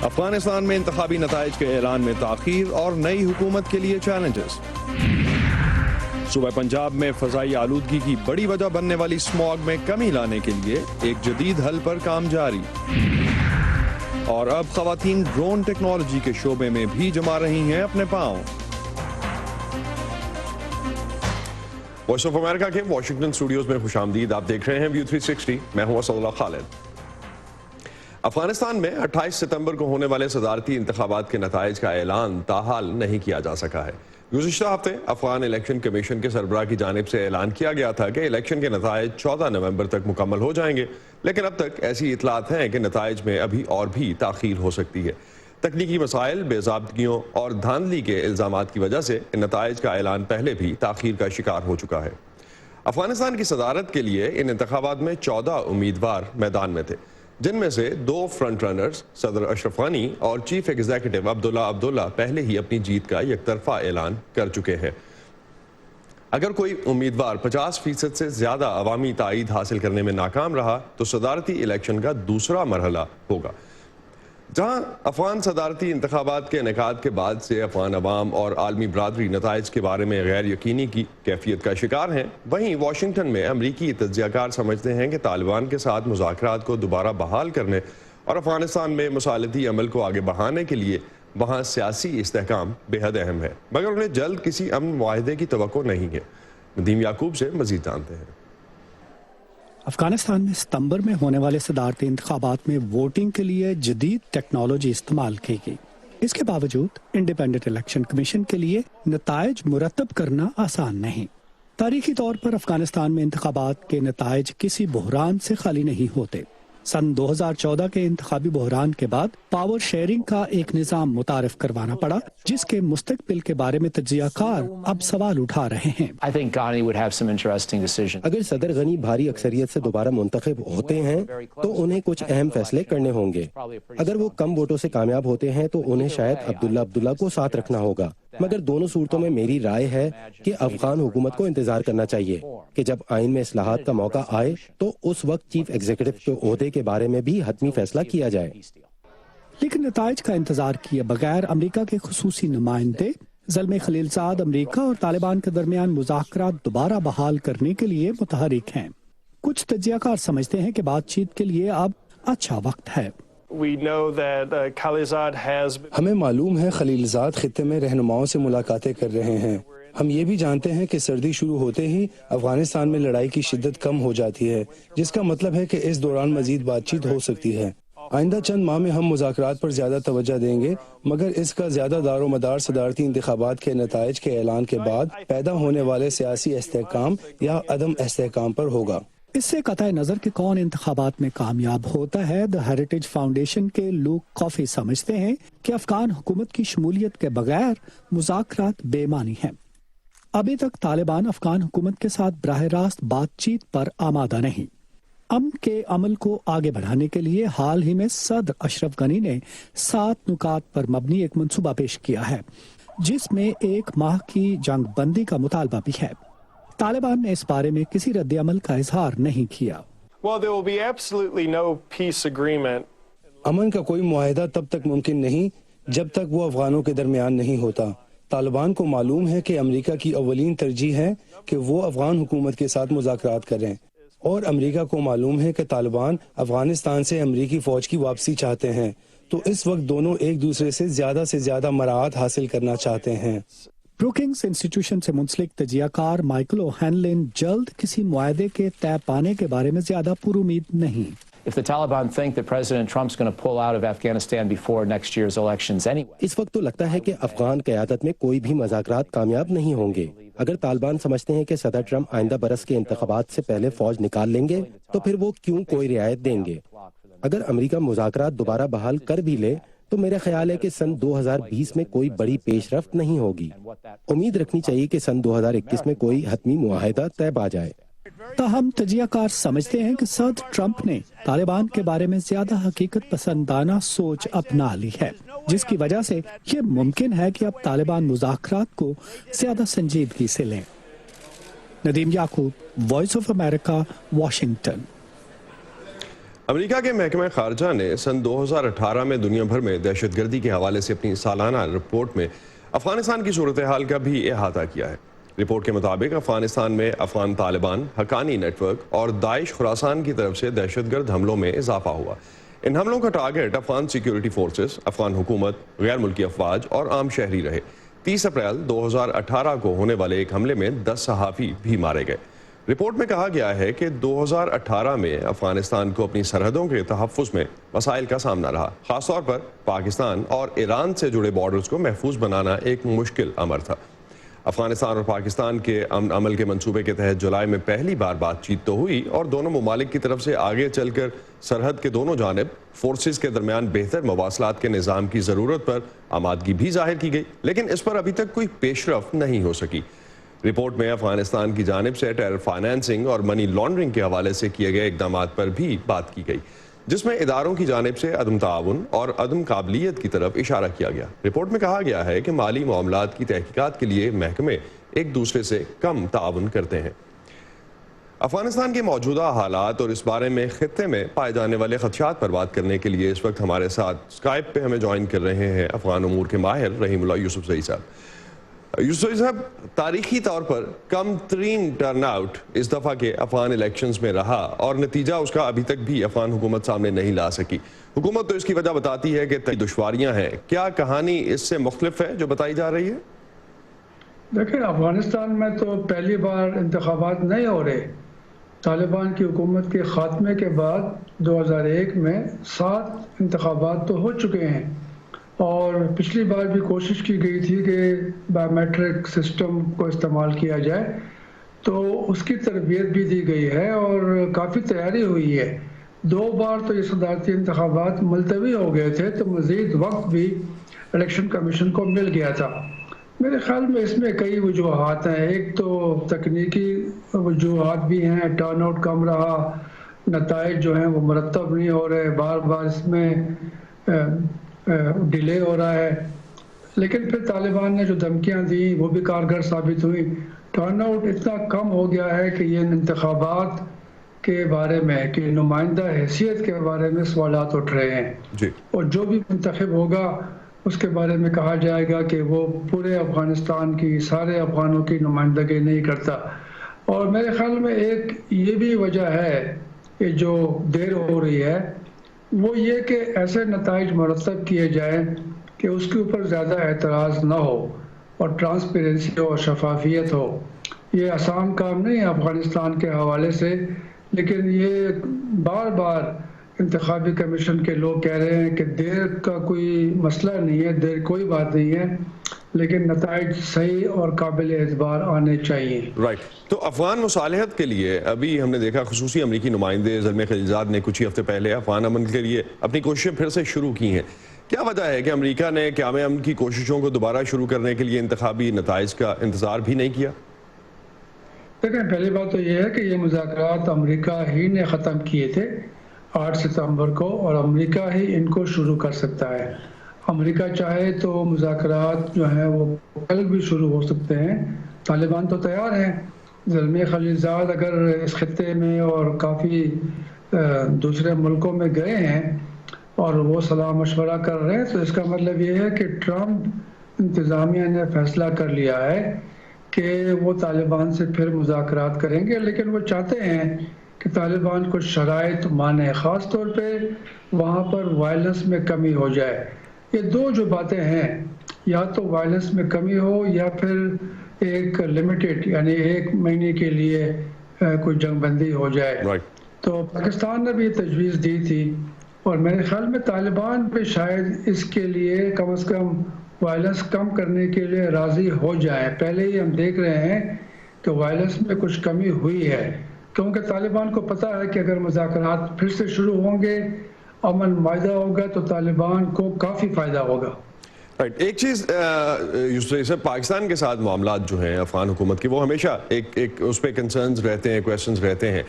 افغانستان میں انتخابی نتائج کے اعلان میں تاخیر اور نئی حکومت کے لیے چیلنجز۔ صوبہ پنجاب میں فضائی آلودگی کی بڑی وجہ بننے والی اسموگ میں کمی لانے کے لیے ایک جدید حل پر کام جاری۔ اور اب خواتین ڈرون ٹیکنالوجی کے شعبے میں بھی جما رہی ہیں اپنے پاؤں۔ وائس آف امریکہ کے واشنگٹن اسٹوڈیوز میں خوش آمدید، آپ دیکھ رہے ہیں ویو 360، میں ہوں اسد اللہ خالد۔ افغانستان میں 28 ستمبر کو ہونے والے صدارتی انتخابات کے نتائج کا اعلان تاحال نہیں کیا جا سکا ہے۔ گزشتہ ہفتے افغان الیکشن کمیشن کے سربراہ کی جانب سے اعلان کیا گیا تھا کہ الیکشن کے نتائج 14 نومبر تک مکمل ہو جائیں گے، لیکن اب تک ایسی اطلاعات ہیں کہ نتائج میں ابھی اور بھی تاخیر ہو سکتی ہے۔ تکنیکی مسائل، بے ضابطگیوں اور دھاندلی کے الزامات کی وجہ سے ان نتائج کا اعلان پہلے بھی تاخیر کا شکار ہو چکا ہے۔ افغانستان کی صدارت کے لیے ان انتخابات میں 14 امیدوار میدان میں تھے، جن میں سے 2 فرنٹ رنرز صدر اشرف غنی اور چیف ایگزیکٹو عبداللہ پہلے ہی اپنی جیت کا یک طرفہ اعلان کر چکے ہیں۔ اگر کوئی امیدوار 50% سے زیادہ عوامی تائید حاصل کرنے میں ناکام رہا تو صدارتی الیکشن کا دوسرا مرحلہ ہوگا۔ جہاں افغان صدارتی انتخابات کے انعقاد کے بعد سے افغان عوام اور عالمی برادری نتائج کے بارے میں غیر یقینی کی کیفیت کا شکار ہیں، وہیں واشنگٹن میں امریکی تجزیہ کار سمجھتے ہیں کہ طالبان کے ساتھ مذاکرات کو دوبارہ بحال کرنے اور افغانستان میں مصالحتی عمل کو آگے بڑھانے کے لیے وہاں سیاسی استحکام بے حد اہم ہے، مگر انہیں جلد کسی امن معاہدے کی توقع نہیں ہے۔ ندیم یعقوب سے مزید جانتے ہیں۔ افغانستان میں ستمبر میں ہونے والے صدارتی انتخابات میں ووٹنگ کے لیے جدید ٹیکنالوجی استعمال کی گئی۔ اس کے باوجود انڈیپینڈنٹ الیکشن کمیشن کے لیے نتائج مرتب کرنا آسان نہیں۔ تاریخی طور پر افغانستان میں انتخابات کے نتائج کسی بحران سے خالی نہیں ہوتے۔ سن 2014 کے انتخابی بحران کے بعد پاور شیئرنگ کا ایک نظام متعارف کروانا پڑا، جس کے مستقبل کے بارے میں تجزیہ کار اب سوال اٹھا رہے ہیں۔ اگر صدر غنی بھاری اکثریت سے دوبارہ منتخب ہوتے ہیں تو انہیں کچھ اہم فیصلے کرنے ہوں گے۔ اگر وہ کم ووٹوں سے کامیاب ہوتے ہیں تو انہیں شاید عبداللہ کو ساتھ رکھنا ہوگا، مگر دونوں صورتوں میں میری رائے ہے کہ افغان حکومت کو انتظار کرنا چاہیے کہ جب آئین میں اصلاحات کا موقع آئے تو اس وقت چیف ایگزیکٹو کے عہدے کے بارے میں بھی حتمی فیصلہ کیا جائے۔ لیکن نتائج کا انتظار کیے بغیر امریکہ کے خصوصی نمائندے زلمے خلیلزاد امریکہ اور طالبان کے درمیان مذاکرات دوبارہ بحال کرنے کے لیے متحرک ہیں۔ کچھ تجزیہ کار سمجھتے ہیں کہ بات چیت کے لیے اب اچھا وقت ہے۔ ہمیں معلوم ہے خلیلزاد خطے میں رہنماؤں سے ملاقاتیں کر رہے ہیں۔ ہم یہ بھی جانتے ہیں کہ سردی شروع ہوتے ہی افغانستان میں لڑائی کی شدت کم ہو جاتی ہے، جس کا مطلب ہے کہ اس دوران مزید بات چیت ہو سکتی ہے۔ آئندہ چند ماہ میں ہم مذاکرات پر زیادہ توجہ دیں گے، مگر اس کا زیادہ دار و مدار صدارتی انتخابات کے نتائج کے اعلان کے بعد پیدا ہونے والے سیاسی استحکام یا عدم استحکام پر ہوگا۔ اس سے قطع نظر کہ کون انتخابات میں کامیاب ہوتا ہے، دی ہیریٹیج فاؤنڈیشن کے لوک کافی سمجھتے ہیں کہ افغان حکومت کی شمولیت کے بغیر مذاکرات بے معنی ہیں۔ ابھی تک طالبان افغان حکومت کے ساتھ براہ راست بات چیت پر آمادہ نہیں۔ امن کے عمل کو آگے بڑھانے کے لیے حال ہی میں صدر اشرف غنی نے 7 نکات پر مبنی ایک منصوبہ پیش کیا ہے، جس میں 1 ماہ کی جنگ بندی کا مطالبہ بھی ہے۔ طالبان نے اس بارے میں کسی رد عمل کا اظہار نہیں کیا۔ امن کا کوئی معاہدہ تب تک ممکن نہیں جب تک وہ افغانوں کے درمیان نہیں ہوتا۔ طالبان کو معلوم ہے کہ امریکہ کی اولین ترجیح ہے کہ وہ افغان حکومت کے ساتھ مذاکرات کریں، اور امریکہ کو معلوم ہے کہ طالبان افغانستان سے امریکی فوج کی واپسی چاہتے ہیں، تو اس وقت دونوں ایک دوسرے سے زیادہ مراعات حاصل کرنا چاہتے ہیں۔ بروکنگز انسٹیٹیوشن سے منسلک تجزیہ کار مائیکل اوہینلن جلد کسی معاہدے کے طے پانے کے بارے میں زیادہ پر امید نہیں۔ اس وقت تو لگتا ہے کہ افغان قیادت میں کوئی بھی مذاکرات کامیاب نہیں ہوں گے۔ اگر طالبان سمجھتے ہیں کہ صدر ٹرمپ آئندہ برس کے انتخابات سے پہلے فوج نکال لیں گے تو پھر وہ کیوں کوئی رعایت دیں گے؟ اگر امریکہ مذاکرات دوبارہ بحال کر بھی لے تو میرا خیال ہے کہ سن 2020 میں کوئی بڑی پیش رفت نہیں ہوگی۔ امید رکھنی چاہیے کہ سن 2021 میں کوئی حتمی معاہدہ طے پا جائے۔ تاہم تجزیہ کار سمجھتے ہیں کہ صدر ٹرمپ نے طالبان کے بارے میں زیادہ حقیقت پسندانہ سوچ اپنا لی ہے، جس کی وجہ سے یہ ممکن ہے کہ اب طالبان مذاکرات کو زیادہ سنجیدگی سے لیں۔ ندیم یعقوب، وائس آف امریکہ، واشنگٹن۔ امریکہ کے محکمہ خارجہ نے سن 2018 میں دنیا بھر میں دہشت گردی کے حوالے سے اپنی سالانہ رپورٹ میں افغانستان کی صورتحال کا بھی احاطہ کیا ہے۔ رپورٹ کے مطابق افغانستان میں افغان طالبان، حقانی نیٹ ورک اور داعش خراسان کی طرف سے دہشت گرد حملوں میں اضافہ ہوا۔ ان حملوں کا target Afghan security forces, Afghan حکومت، غیر ملکی افواج اور عام شہری رہے۔ 30 اپریل 2018 کو ہونے والے ایک حملے میں 10 صحافی بھی مارے گئے۔ رپورٹ میں کہا گیا ہے کہ 2018 میں افغانستان کو اپنی سرحدوں کے تحفظ میں مسائل کا سامنا رہا، خاص طور پر پاکستان اور ایران سے جڑے بارڈرز کو محفوظ بنانا ایک مشکل امر تھا۔ افغانستان اور پاکستان کے امن عمل کے منصوبے کے تحت جولائی میں پہلی بار بات چیت تو ہوئی اور دونوں ممالک کی طرف سے آگے چل کر سرحد کے دونوں جانب فورسز کے درمیان بہتر مواصلات کے نظام کی ضرورت پر آمادگی بھی ظاہر کی گئی، لیکن اس پر ابھی تک کوئی پیش رفت نہیں ہو سکی۔ رپورٹ میں افغانستان کی جانب سے ٹیرر فائنانسنگ اور منی لانڈرنگ کے حوالے سے کیے گئے اقدامات پر بھی بات کی گئی، جس میں اداروں کی جانب سے عدم تعاون اور عدم قابلیت کی طرف اشارہ کیا گیا۔ رپورٹ میں کہا گیا ہے کہ مالی معاملات کی تحقیقات کے لیے محکمے ایک دوسرے سے کم تعاون کرتے ہیں۔ افغانستان کے موجودہ حالات اور اس بارے میں خطے میں پائے جانے والے خدشات پر بات کرنے کے لیے اس وقت ہمارے ساتھ اسکائپ پہ ہمیں جوائن کر رہے ہیں افغان امور کے ماہر رحیم اللہ یوسفزئی صاحب۔ یوسفزئی صاحب، تاریخی طور پر کم ترین ٹرن آؤٹ اس دفعہ کے افغان الیکشنز میں رہا اور نتیجہ اس کا ابھی تک بھی افغان حکومت سامنے نہیں لا سکی۔ حکومت تو اس کی وجہ بتاتی ہے کہ دشواریاں ہیں، کیا کہانی اس سے مختلف ہے جو بتائی جا رہی ہے؟ دیکھیں، افغانستان میں تو پہلی بار انتخابات نہیں ہو رہے۔ طالبان کی حکومت کے خاتمے کے بعد 2001 میں 7 انتخابات تو ہو چکے ہیں، اور پچھلی بار بھی کوشش کی گئی تھی کہ بایو میٹرک سسٹم کو استعمال کیا جائے، تو اس کی تربیت بھی دی گئی ہے اور کافی تیاری ہوئی ہے۔ 2 بار تو یہ صدارتی انتخابات ملتوی ہو گئے تھے، تو مزید وقت بھی الیکشن کمیشن کو مل گیا تھا۔ میرے خیال میں اس میں کئی وجوہات ہیں۔ ایک تو تکنیکی وجوہات بھی ہیں، ٹرن آؤٹ کم رہا، نتائج جو ہیں وہ مرتب نہیں ہو رہے، بار بار اس میں ڈیلے ہو رہا ہے، لیکن پھر طالبان نے جو دھمکیاں دی وہ بھی کارگر ثابت ہوئی۔ ٹرن آؤٹ اتنا کم ہو گیا ہے کہ یہ انتخابات کے بارے میں، کہ نمائندہ حیثیت کے بارے میں سوالات اٹھ رہے ہیں جی۔ اور جو بھی منتخب ہوگا اس کے بارے میں کہا جائے گا کہ وہ پورے افغانستان کی، سارے افغانوں کی نمائندگی نہیں کرتا۔ اور میرے خیال میں ایک یہ بھی وجہ ہے کہ جو دیر ہو رہی ہے وہ یہ کہ ایسے نتائج مرتب کیے جائیں کہ اس کے اوپر زیادہ اعتراض نہ ہو اور ٹرانسپیرنسی ہو اور شفافیت ہو۔ یہ آسان کام نہیں ہے افغانستان کے حوالے سے، لیکن یہ بار بار انتخابی کمیشن کے لوگ کہہ رہے ہیں کہ دیر کا کوئی مسئلہ نہیں ہے، دیر کوئی بات نہیں ہے، لیکن نتائج صحیح اور قابل اعتبار آنے چاہیے۔ رائٹ، تو افغان مصالحت کے لیے ابھی ہم نے دیکھا خصوصی امریکی نمائندے زلمے خلیلزاد نے کچھ ہی ہفتے پہلے افغان امن کے لیے اپنی کوششیں پھر سے شروع کی ہیں۔ کیا وجہ ہے کہ امریکہ نے قیام امن کی کوششوں کو دوبارہ شروع کرنے کے لیے انتخابی نتائج کا انتظار بھی نہیں کیا؟ دیکھیں، پہلی بات تو یہ ہے کہ یہ مذاکرات امریکہ ہی نے ختم کیے تھے 8 ستمبر کو، اور امریکہ ہی ان کو شروع کر سکتا ہے۔ امریکہ چاہے تو مذاکرات جو ہیں وہ کل بھی شروع ہو سکتے ہیں۔ طالبان تو تیار ہیں۔ زلمے خلیلزاد اگر اس خطے میں اور کافی دوسرے ملکوں میں گئے ہیں اور وہ صلاح مشورہ کر رہے ہیں، تو اس کا مطلب یہ ہے کہ ٹرمپ انتظامیہ نے فیصلہ کر لیا ہے کہ وہ طالبان سے پھر مذاکرات کریں گے، لیکن وہ چاہتے ہیں کہ طالبان کچھ شرائط مانے، خاص طور پہ وہاں پر وائلنس میں کمی ہو جائے۔ یہ دو جو باتیں ہیں، یا تو وائلنس میں کمی ہو یا پھر ایک لمیٹڈ، یعنی 1 مہینے کے لیے کوئی جنگ بندی ہو جائے۔ تو پاکستان نے بھی تجویز دی تھی، اور میرے خیال میں طالبان پہ شاید اس کے لیے کم از کم وائلنس کم کرنے کے لیے راضی ہو جائیں۔ پہلے ہی ہم دیکھ رہے ہیں کہ وائلنس میں کچھ کمی ہوئی ہے، کیونکہ طالبان کو پتہ ہے کہ اگر مذاکرات پھر سے شروع ہوں گے، امن معاہدہ ہوگا، تو طالبان کو کافی فائدہ ہوگا۔ ایک چیز یوسف صاحب، پاکستان کے ساتھ معاملات جو ہیں افغان حکومت کی، وہ ہمیشہ ایک اس پہ کنسرنز رہتے ہیں، کویسچنز رہتے ہیں۔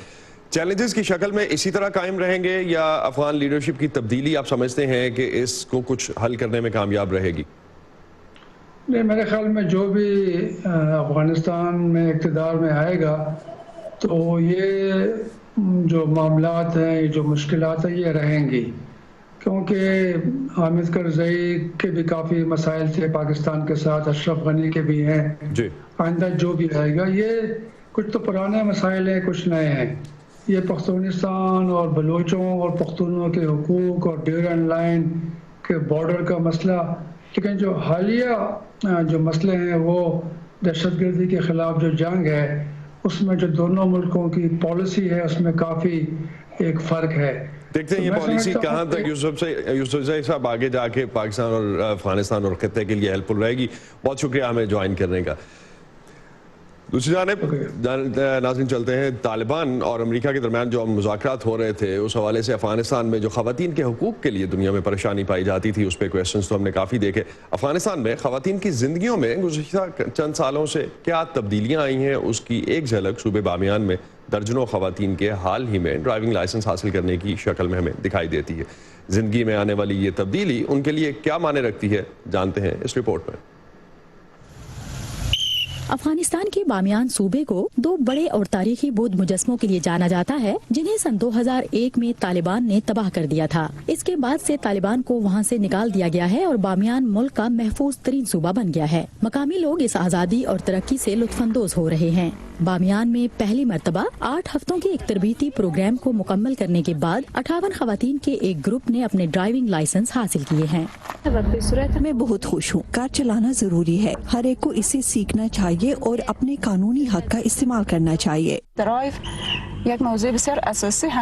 چیلنجز کی شکل میں اسی طرح قائم رہیں گے یا افغان لیڈرشپ کی تبدیلی آپ سمجھتے ہیں کہ اس کو کچھ حل کرنے میں کامیاب رہے گی؟ نہیں، میرے خیال میں جو بھی افغانستان میں اقتدار میں آئے گا تو یہ जो मामलात हैं, जो मुश्किलात हैं, ये रहेंगी, क्योंकि हामिद करज़ई के भी काफ़ी मसाइल थे पाकिस्तान के साथ, अशरफ गनी के भी हैं। जी आइंदा जो भी आएगा, ये कुछ तो पुराने मसाइल हैं, कुछ नए हैं। ये पख्तूनिस्तान और बलोचों और पख्तूनों के हुकूक और ड्यूरन लाइन के बॉर्डर का मसला, लेकिन जो हालिया जो मसले हैं वो दहशतगर्दी के ख़िलाफ़ जो जंग है, उसमें जो दोनों मुल्कों की पॉलिसी है उसमें काफ़ी एक फ़र्क है। देखते हैं ये पॉलिसी कहाँ तक यूसुफ साहब आगे जाके पाकिस्तान और अफगानिस्तान और खत्ते के लिए हेल्पफुल रहेगी। बहुत शुक्रिया हमें ज्वाइन करने का। दूसरी जानिब नाज़रीन चलते हैं, तालिबान और अमेरिका के दरमियान जो मुज़ाकरात हो रहे थे उस हवाले से अफगानिस्तान में जो ख़वातीन के हुकूक के लिए दुनिया में परेशानी पाई जाती थी उस पर क्वेश्चंस तो हमने काफ़ी देखे। अफगानिस्तान में ख़वातीन की ज़िंदगियों में गुज़श्ता चंद सालों से क्या तब्दीलियाँ आई हैं उसकी एक झलक सूबे बामियान में दर्जनों ख़वातीन के हाल ही में ड्राइविंग लाइसेंस हासिल करने की शक्ल में हमें दिखाई देती है। ज़िंदगी में आने वाली ये तब्दीली उनके लिए क्या माने रखती है, जानते हैं इस रिपोर्ट में। अफगानिस्तान के बामियान सूबे को दो बड़े और तारीखी बुद्ध मुजस्मों के लिए जाना जाता है जिन्हें सन 2001 में तालिबान ने तबाह कर दिया था। इसके बाद से तालिबान को वहां से निकाल दिया गया है और बामियान मुल्क का महफूज तरीन सूबा बन गया है। मकामी लोग इस आज़ादी और तरक्की से लुत्फानंदोज हो रहे हैं। बामियान में पहली मर्तबा 8 हफ्तों के एक तरबीती प्रोग्राम को मुकम्मल करने के बाद 58 खवातीन के एक ग्रुप ने अपने ड्राइविंग लाइसेंस हासिल किए हैं। मैं बहुत खुश हूँ। कार चलाना जरूरी है, हर एक को इसे सीखना चाहिए और अपने कानूनी हक का इस्तेमाल करना चाहिए।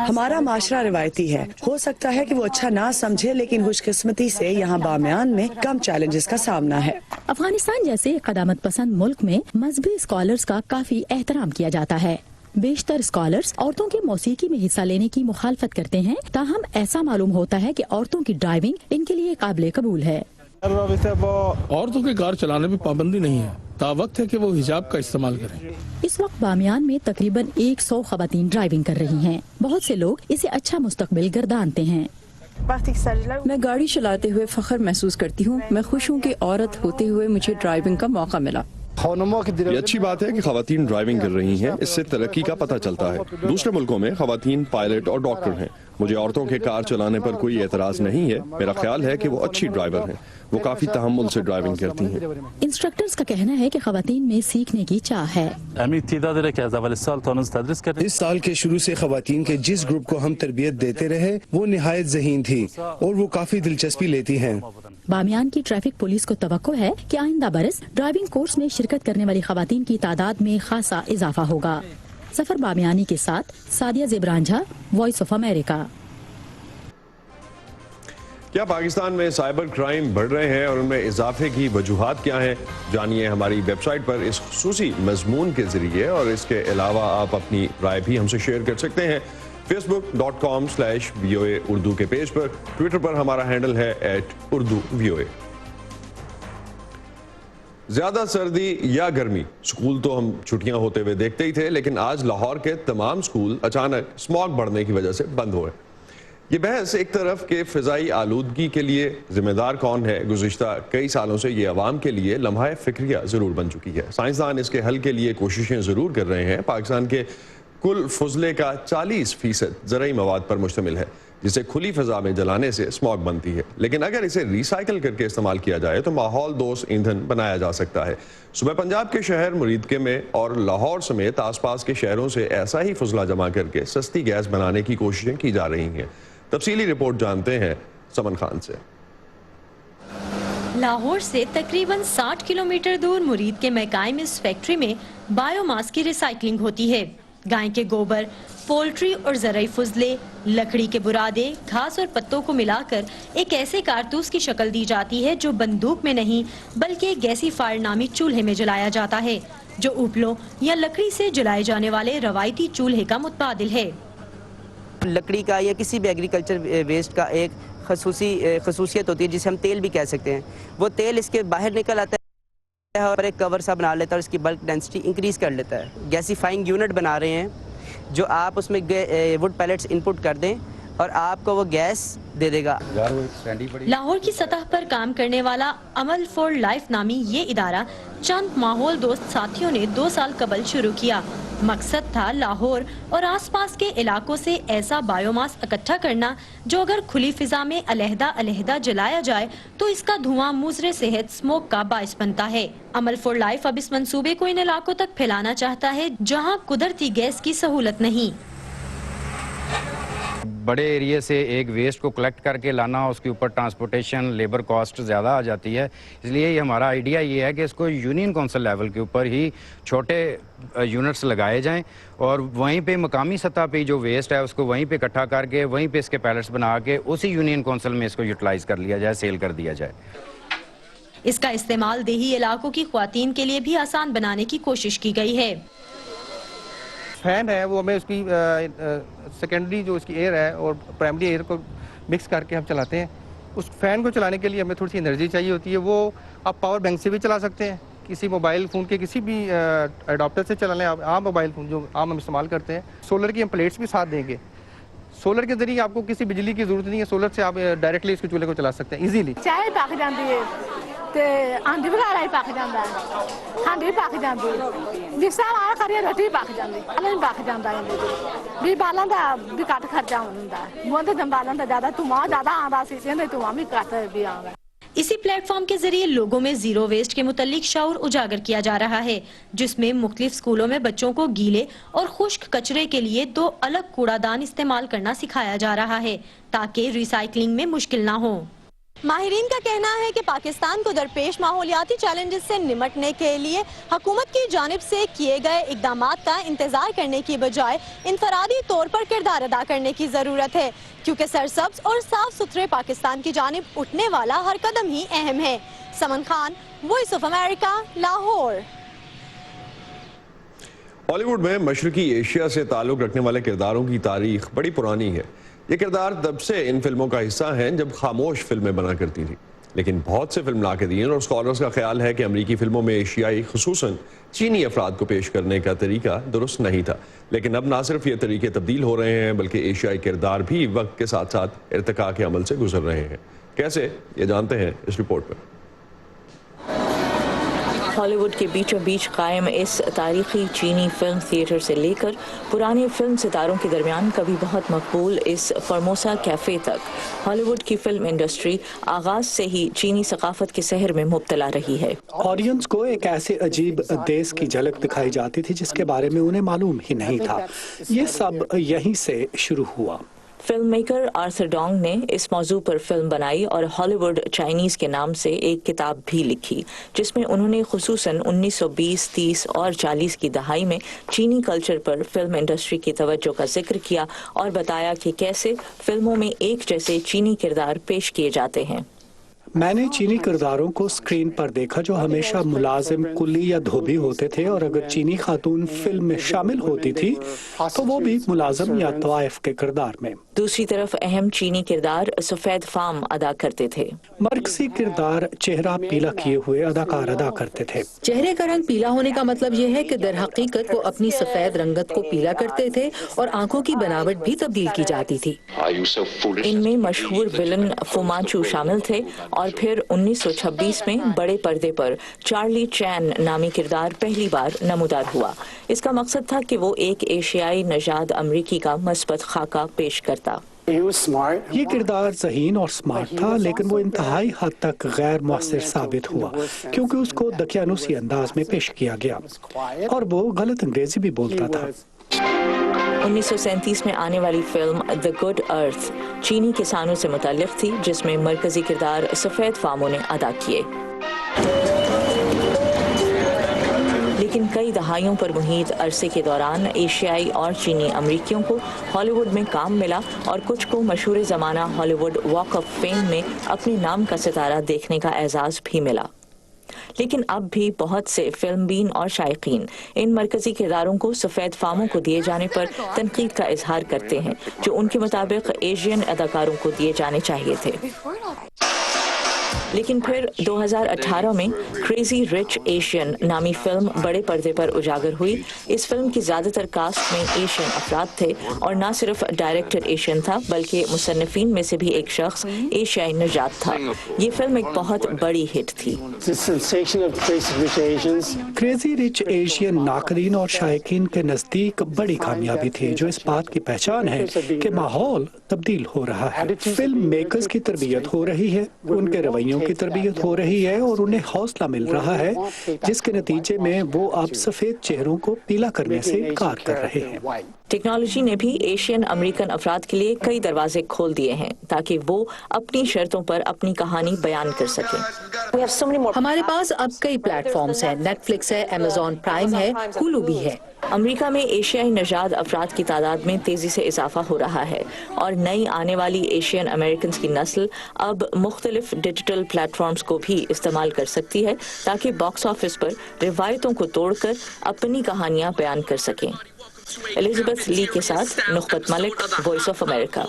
हमारा माशरा रिवायती है, हो सकता है कि वो अच्छा ना समझे, लेकिन खुशकिस्मती से यहाँ बामियान में कम चैलेंजेस का सामना है। अफगानिस्तान जैसे क़दामत पसंद मुल्क में मजहबी स्कॉलर्स का काफी एहतराम किया जाता है। बेशतर स्कॉलर्स औरतों के मौसीकी में हिस्सा लेने की मुखालफत करते हैं, ताहम ऐसा मालूम होता है कि औरतों की ड्राइविंग इनके लिए काबिल कबूल है। औरतों के कार चलाने में पाबंदी नहीं है, तावक्त है कि वो हिजाब का इस्तेमाल करें। इस वक्त बामियान में तकरीबन 100 खवातीन ड्राइविंग कर रही हैं। बहुत से लोग इसे अच्छा मुस्तकबिल गर्दानते हैं। मैं गाड़ी चलाते हुए फख्र महसूस करती हूँ। मैं खुश हूँ कि औरत होते हुए मुझे ड्राइविंग का मौका मिला। ये अच्छी बात है कि खवातीन ड्राइविंग कर रही हैं, इससे तरक्की का पता चलता है। दूसरे मुल्कों में खवातीन पायलट और डॉक्टर हैं। मुझे औरतों के कार चलाने पर कोई एतराज नहीं है। मेरा ख्याल है कि वो अच्छी ड्राइवर हैं, वो काफी तहम्मुल से ड्राइविंग करती हैं। इंस्ट्रक्टर्स का कहना है कि खवातीन में सीखने की चाह है। इस साल के शुरू से खवातीन के जिस ग्रुप को हम तरबियत देते रहे वो निहायत ज़हीन थी और वो काफी दिलचस्पी लेती हैं। बामियान की ट्रैफिक पुलिस को तवक्को है कि आइंदा बरस ड्राइविंग कोर्स में शिरकत करने वाली खवातीन की तादाद में खासा इजाफा होगा। सफर बामियानी के साथ सादिया ज़ेबरान, वॉइस ऑफ अमेरिका। क्या पाकिस्तान में साइबर क्राइम बढ़ रहे हैं और उनमें इजाफे की वजूहात क्या हैं? जानिए हमारी वेबसाइट पर इस खुसूसी मजमून के जरिए, और इसके अलावा आप अपनी राय भी हमसे शेयर कर सकते हैं facebook.com/VOA उर्दू के पेज पर। ट्विटर पर हमारा हैंडल है @UrduVOA। ज्यादा सर्दी या गर्मी, स्कूल तो हम छुट्टियां होते हुए देखते ही थे, लेकिन आज लाहौर के तमाम स्कूल अचानक स्मॉग बढ़ने की वजह से बंद हुए। ये बहस एक तरफ के फिजाई आलूदगी के लिए जिम्मेदार कौन है, गुज़िश्ता कई सालों से ये अवाम के लिए लम्हा फिक्रिया जरूर बन चुकी है। साइंसदान इसके हल के लिए कोशिशें जरूर कर रहे हैं। पाकिस्तान के कुल फजले का 40% ज़रई मवाद पर मुश्तमिल है, जिसे खुली फिजा में जलाने से स्मॉग बनती है। लेकिन अगर इसे रिसाइकिल करके इस्तेमाल किया जाए तो माहौल दोस्त ईंधन बनाया जा सकता है। सुबह पंजाब के शहर मुरीदके में और लाहौर समेत आसपास के शहरों से ऐसा ही फजला जमा करके सस्ती गैस बनाने की कोशिशें की जा रही हैं। तफसीली रिपोर्ट जानते हैं समन खान से। लाहौर से तकरीबन 60 किलोमीटर दूर मुरीद के मैकाइमिस फैक्ट्री में बायोमास की रिसाइकलिंग होती है। गाय के गोबर, पोल्ट्री और ज़रई फजले, लकड़ी के बुरादे, घास और पत्तों को मिलाकर एक ऐसे कारतूस की शक्ल दी जाती है जो बंदूक में नहीं बल्कि एक गैसीफायर नामी चूल्हे में जलाया जाता है, जो उपलों या लकड़ी से जलाए जाने वाले रवायती चूल्हे का मुतबादिल है। लकड़ी का या किसी भी एग्रीकल्चर वेस्ट का एक खसूसियत होती है जिसे हम तेल भी कह सकते हैं। वो तेल इसके बाहर निकल आता है और एक कवर सा बना लेता है और इसकी बल्क डेंसिटी इंक्रीज कर लेता है। गैसीफाइंग यूनिट बना रहे हैं जो आप उसमें वुड पैलेट्स इनपुट कर दें और आपको वो गैस दे देगा। लाहौर की सतह पर काम करने वाला अमल फॉर लाइफ नामी ये इदारा चंद माहौल दोस्त साथियों ने 2 साल कबल शुरू किया। मकसद था लाहौर और आसपास के इलाकों से ऐसा बायोमास इकट्ठा करना जो अगर खुली फिजा में अलहदा जलाया जाए तो इसका धुआं मुज़र सेहत स्मोक का बायस बनता है। अमल फॉर लाइफ अब इस मंसूबे को इन इलाकों तक फैलाना चाहता है जहां कुदरती गैस की सहूलत नहीं। बड़े एरिया से एक वेस्ट को कलेक्ट करके लाना, उसके ऊपर ट्रांसपोर्टेशन लेबर कॉस्ट ज़्यादा आ जाती है, इसलिए हमारा आइडिया ये है कि इसको यूनियन काउंसिल लेवल के ऊपर ही छोटे यूनिट्स लगाए जाएं और वहीं पे मकामी सतह पे जो वेस्ट है उसको वहीं पे इकट्ठा करके वहीं पे इसके पैलेट्स बना के उसी यूनियन काउंसिल में इसको यूटिलाइज कर लिया जाए, सेल कर दिया जाए। इसका इस्तेमाल देही इलाकों की ख्वातीन के लिए भी आसान बनाने की कोशिश की गई है। फैन है वो हमें उसकी सेकेंडरी जो उसकी एयर है और प्राइमरी एयर को मिक्स करके हम चलाते हैं। उस फैन को चलाने के लिए हमें थोड़ी सी एनर्जी चाहिए होती है, वो आप पावर बैंक से भी चला सकते हैं, किसी मोबाइल फ़ोन के किसी भी अडॉप्टर से चला लें आप, आम मोबाइल फ़ोन जो आम हम इस्तेमाल करते हैं। सोलर की हम प्लेट्स भी साथ देंगे, सोलर के जरिए आपको किसी बिजली की ज़रूरत नहीं है, सोलर से आप डायरेक्टली इसके चूल्हे को चला सकते हैं ईजीली। चाय पक जाती है ते आंधी वगैरह ही पक जाता है, हांडी पक जाती है, जिससे हमारा करिए रोटी पक जाती है, अलग पक जाता है भी बालन दा भी काट खर्चा होता है, वो तो बालन दा ज़्यादा धुआं ज़्यादा आंदा सी से धुआं भी काट भी आंदा। इसी प्लेटफॉर्म के जरिए लोगों में जीरो वेस्ट के मुतालिक शऊर उजागर किया जा रहा है, जिसमें मुख्तलिफ स्कूलों में बच्चों को गीले और खुश्क कचरे के लिए 2 अलग कूड़ादान इस्तेमाल करना सिखाया जा रहा है ताकि रिसाइकलिंग में मुश्किल ना हो। माहिरीन का कहना है कि पाकिस्तान को दरपेश माहौलियाती चैलेंजेस से निमटने के लिए हुकूमत की जानिब से किए गए इकदामात का इंतजार करने की बजाय इनफरादी तौर पर किरदार अदा करने की ज़रूरत है, क्योंकि सरसब्ज और साफ सुथरे पाकिस्तान की जानिब उठने वाला हर कदम ही अहम है। Saman Khan, Voice of America, Lahore. Bollywood में मशरकी एशिया से ताल्लुक रखने वाले किरदारों की तारीख बड़ी पुरानी है। ये किरदार तब से इन फिल्मों का हिस्सा हैं जब खामोश फिल्में बना करती थी, लेकिन बहुत से फिल्म नाक़दीन और स्कॉलर्स का ख्याल है कि अमरीकी फिल्मों में एशियाई खुसूसन चीनी अफराद को पेश करने का तरीका दुरुस्त नहीं था। लेकिन अब ना सिर्फ ये तरीके तब्दील हो रहे हैं बल्कि एशियाई किरदार भी वक्त के साथ साथ इर्तिका के अमल से गुजर रहे हैं। कैसे, ये जानते हैं इस रिपोर्ट में। हॉलीवुड के बीचों बीच कायम इस तारीखी चीनी फिल्म थिएटर से लेकर पुराने फिल्म सितारों के दरमियान कभी बहुत मकबूल इस फॉर्मोसा कैफे तक हॉलीवुड की फिल्म इंडस्ट्री आगाज से ही चीनी सकाफत के सहर में मुब्तला रही है। ऑडियंस को एक ऐसे अजीब देश की झलक दिखाई जाती थी जिसके बारे में उन्हें मालूम ही नहीं था। ये सब यहीं से शुरू हुआ। फिल्म मेकर आर्थर डोंग ने इस मौजू पर फिल्म बनाई और हॉलीवुड चाइनीज के नाम से एक किताब भी लिखी, जिसमें उन्होंने खुसूसन 1920, 30 और 40 की दहाई में चीनी कल्चर पर फिल्म इंडस्ट्री की तवज्जो का जिक्र किया और बताया कि कैसे फिल्मों में एक जैसे चीनी किरदार पेश किए जाते हैं। मैंने चीनी किरदारों को स्क्रीन पर देखा जो हमेशा मुलाजिम, कुली या धोबी होते थे, और अगर चीनी खातून फिल्म में शामिल होती थी तो वो भी मुलाजिम या तवाइफ के किरदार में। दूसरी तरफ अहम चीनी किरदार सफेद फाम अदा करते थे। मरकजी किरदार चेहरा पीला किए हुए अदाकार अदा करते थे। चेहरे का रंग पीला होने का मतलब ये है कि दर हकीकत वो अपनी सफेद रंगत को पीला करते थे और आंखों की बनावट भी तब्दील की जाती थी। इनमें मशहूर विलन फुमांचू शामिल थे और फिर 1926 में बड़े पर्दे पर चार्ली चैन नामी किरदार पहली बार नमूदार हुआ। इसका मकसद था कि वो एक एशियाई नजाद अमरीकी का मस्बत खाका पेश करता। ये किरदार ज़हीन और स्मार्ट था, लेकिन वो इंतहाई हद तक गैर मुअस्सिर साबित हुआ क्योंकि उसको दकियानुसी अंदाज में पेश किया गया और वो गलत अंग्रेजी भी बोलता था। 1937 में आने वाली फिल्म द गुड अर्थ चीनी किसानों से मुताल्लिक थी, जिसमें मरकजी किरदार सफेद फामों ने अदा किए। लेकिन कई दहाइयों पर मुहित अरसे के दौरान एशियाई और चीनी अमरीकियों को हॉलीवुड में काम मिला और कुछ को मशहूर ज़माना हॉलीवुड वॉक ऑफ फेम में अपने नाम का सितारा देखने का एजाज़ भी मिला। लेकिन अब भी बहुत से फिल्मबीन और शायकीन इन मरकजी किरदारों को सफेद फामों को दिए जाने पर तनकीद का इजहार करते हैं, जो उनके मुताबिक एशियन अदाकारों को दिए जाने चाहिए थे। लेकिन फिर 2018 में क्रेजी रिच एशियन नामी फिल्म बड़े पर्दे पर उजागर हुई। इस फिल्म की ज्यादातर कास्ट में एशियन अफराद थे और न सिर्फ डायरेक्टर एशियन था बल्कि मुसन्निफीन में से भी एक शख्स एशियाई नजात था। ये फिल्म एक बहुत बड़ी हिट थी। क्रेजी रिच एशियन नाकरीन और शायकीन के नजदीक बड़ी कामयाबी थी, जो इस बात की पहचान है कि माहौल तब्दील हो रहा है। फिल्म मेकर्स की तरबियत हो रही है, उनके रवैयों की तरबियत हो रही है और उन्हें हौसला मिल रहा है, जिसके नतीजे में वो अब सफेद चेहरों को पीला करने से इनकार कर रहे हैं। टेक्नोलॉजी ने भी एशियन अमेरिकन अफराद के लिए कई दरवाजे खोल दिए हैं ताकि वो अपनी शर्तों पर अपनी कहानी बयान कर सकें। हमारे पास अब कई प्लेटफॉर्म्स हैं, नेटफ्लिक्स है, अमेज़न प्राइम है, हुलू भी है। अमेरिका में एशियाई नजाद अफराद की तादाद में तेजी से इजाफा हो रहा है और नई आने वाली एशियन अमेरिकन की नस्ल अब मुख्तलिफ डिजिटल प्लेटफॉर्म्स को भी इस्तेमाल कर सकती है ताकि बॉक्स ऑफिस पर रिवायतों को तोड़कर अपनी कहानियां बयान कर सकें। एलिजाबेथ ली के साथ नुखबत मलिक, वॉइस ऑफ अमेरिका।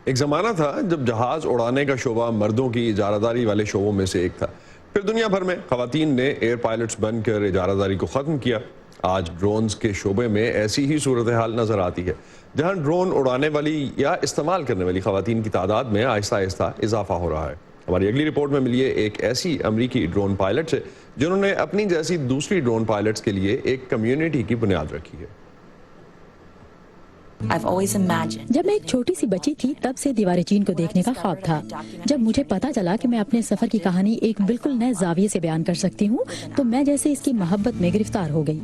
एक जमाना था जब जहाज उड़ाने का शोबा मर्दों की इजारादारी वाले शोबों में से एक था। फिर दुनिया भर में खवातीन ने एयर पायलट्स बनकर इजारादारी को ख़त्म किया। आज ड्रोन्स के शोबे में ऐसी ही सूरत हाल नज़र आती है, जहां ड्रोन उड़ाने वाली या इस्तेमाल करने वाली खवातीन की तादाद में आहिस्ता आहिस्ता इजाफा हो रहा है। हमारी अगली रिपोर्ट में मिलिए एक ऐसी अमरीकी ड्रोन पायलट से जिन्होंने अपनी जैसी दूसरी ड्रोन पायलट्स के लिए एक कम्युनिटी की बुनियाद रखी है। जब मैं एक छोटी सी बच्ची थी तब से दीवार चीन को देखने का ख्वाब था। जब मुझे पता चला कि मैं अपने सफर की कहानी एक बिल्कुल नए जाविये से बयान कर सकती हूँ, तो मैं जैसे इसकी मोहब्बत में गिरफ्तार हो गई।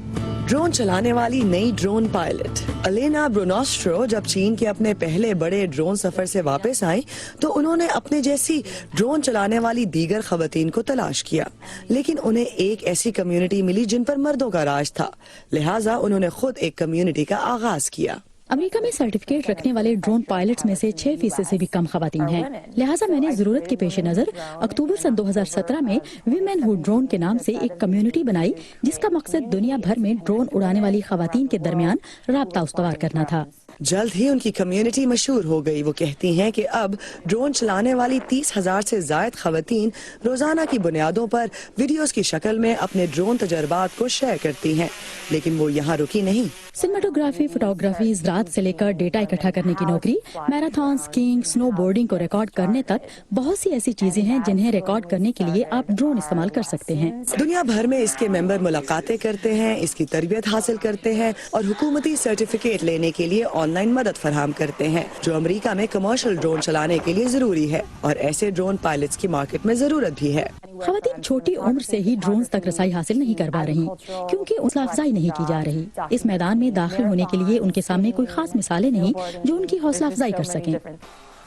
ड्रोन चलाने वाली नई ड्रोन पायलट एलेना ब्रोनोस्ट्रो जब चीन के अपने पहले बड़े ड्रोन सफर से वापस आई तो उन्होंने अपने जैसी ड्रोन चलाने वाली दीगर खवातीन को तलाश किया, लेकिन उन्हें एक ऐसी कम्युनिटी मिली जिन पर मर्दों का राज था। लिहाजा उन्होंने खुद एक कम्युनिटी का आगाज किया। अमेरिका में सर्टिफिकेट रखने वाले ड्रोन पायलट्स में से 6% से भी कम खवातीन हैं। लिहाजा मैंने जरूरत के पेश नजर अक्टूबर सन 2017 में विमेन हु ड्रोन के नाम से एक कम्युनिटी बनाई, जिसका मकसद दुनिया भर में ड्रोन उड़ाने वाली खवातीन के दरमियान राब्ता उस्तवार करना था। जल्द ही उनकी कम्युनिटी मशहूर हो गई। वो कहती हैं कि अब ड्रोन चलाने वाली 30,000 से ज्यादा खवातीन रोजाना की बुनियादों पर वीडियोस की शक्ल में अपने ड्रोन तजर्बात को शेयर करती हैं, लेकिन वो यहाँ रुकी नहीं। सिनेमेटोग्राफी, फोटोग्राफी, रात से लेकर डेटा इकट्ठा करने की नौकरी, मैराथन, स्कीइंग, स्नो बोर्डिंग को रिकॉर्ड करने तक बहुत सी ऐसी चीजें हैं जिन्हें रिकॉर्ड करने के लिए आप ड्रोन इस्तेमाल कर सकते हैं। दुनिया भर में इसके मेंबर मुलाकातें करते हैं, इसकी तरबियत हासिल करते हैं और हुकूमती सर्टिफिकेट लेने के लिए ऑनलाइन मदद फराहम करते हैं, जो अमेरिका में कमर्शियल ड्रोन चलाने के लिए जरूरी है और ऐसे ड्रोन पायलट्स की मार्केट में जरूरत भी है। खवातीन छोटी उम्र से ही ड्रोन तक रसाई हासिल नहीं कर पा रही क्योंकि हौसला अफजाई नहीं की जा रही। इस मैदान में दाखिल होने के लिए उनके सामने कोई खास मिसालें नहीं जो उनकी हौसला अफजाई कर सकें।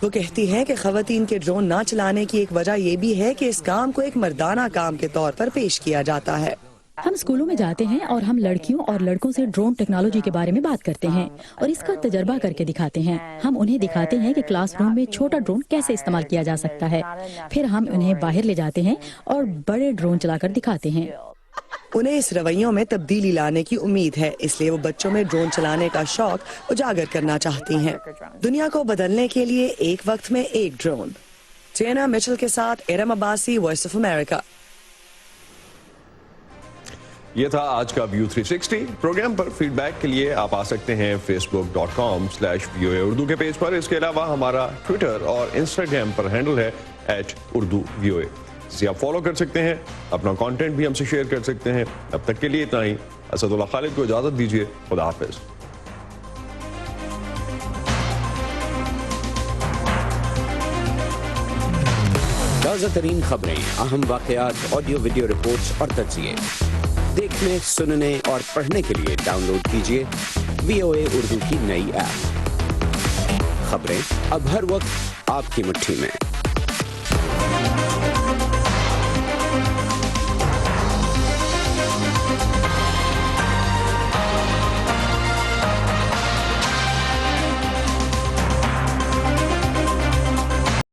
वो कहती हैं कि खवातीन के ड्रोन न चलाने की एक वजह ये भी है कि इस काम को एक मर्दाना काम के तौर पर पेश किया जाता है। हम स्कूलों में जाते हैं और हम लड़कियों और लड़कों से ड्रोन टेक्नोलॉजी के बारे में बात करते हैं और इसका तजर्बा करके दिखाते हैं। हम उन्हें दिखाते हैं कि क्लासरूम में छोटा ड्रोन कैसे इस्तेमाल किया जा सकता है। फिर हम उन्हें बाहर ले जाते हैं और बड़े ड्रोन चलाकर दिखाते हैं। उन्हें इस रवैयों में तब्दीली लाने की उम्मीद है, इसलिए वो बच्चों में ड्रोन चलाने का शौक उजागर करना चाहती हैं। दुनिया को बदलने के लिए एक वक्त में एक ड्रोन। जेना मिचेल के साथ Iram Abbasi, voice of America. ये था आज का व्यू 360 प्रोग्राम। पर फीडबैक के लिए आप आ सकते हैं facebook.com/VOA उर्दू के पेज पर। इसके अलावा हमारा ट्विटर और इंस्टाग्राम पर हैंडल है @urduvoa, जिसे आप फॉलो कर सकते हैं। अपना कंटेंट भी हमसे शेयर कर सकते हैं। अब तक के लिए इतना ही। असदुल्लाह खालिद को इजाजत दीजिए। खुदा हाफिज। ताज़ा तरीन खबरें, अहम वाक़यात, ऑडियो वीडियो रिपोर्ट्स और तज्ज़िये देखने, सुनने और पढ़ने के लिए डाउनलोड कीजिए VOA उर्दू की नई ऐप। खबरें अब हर वक्त आपकी मुट्ठी में।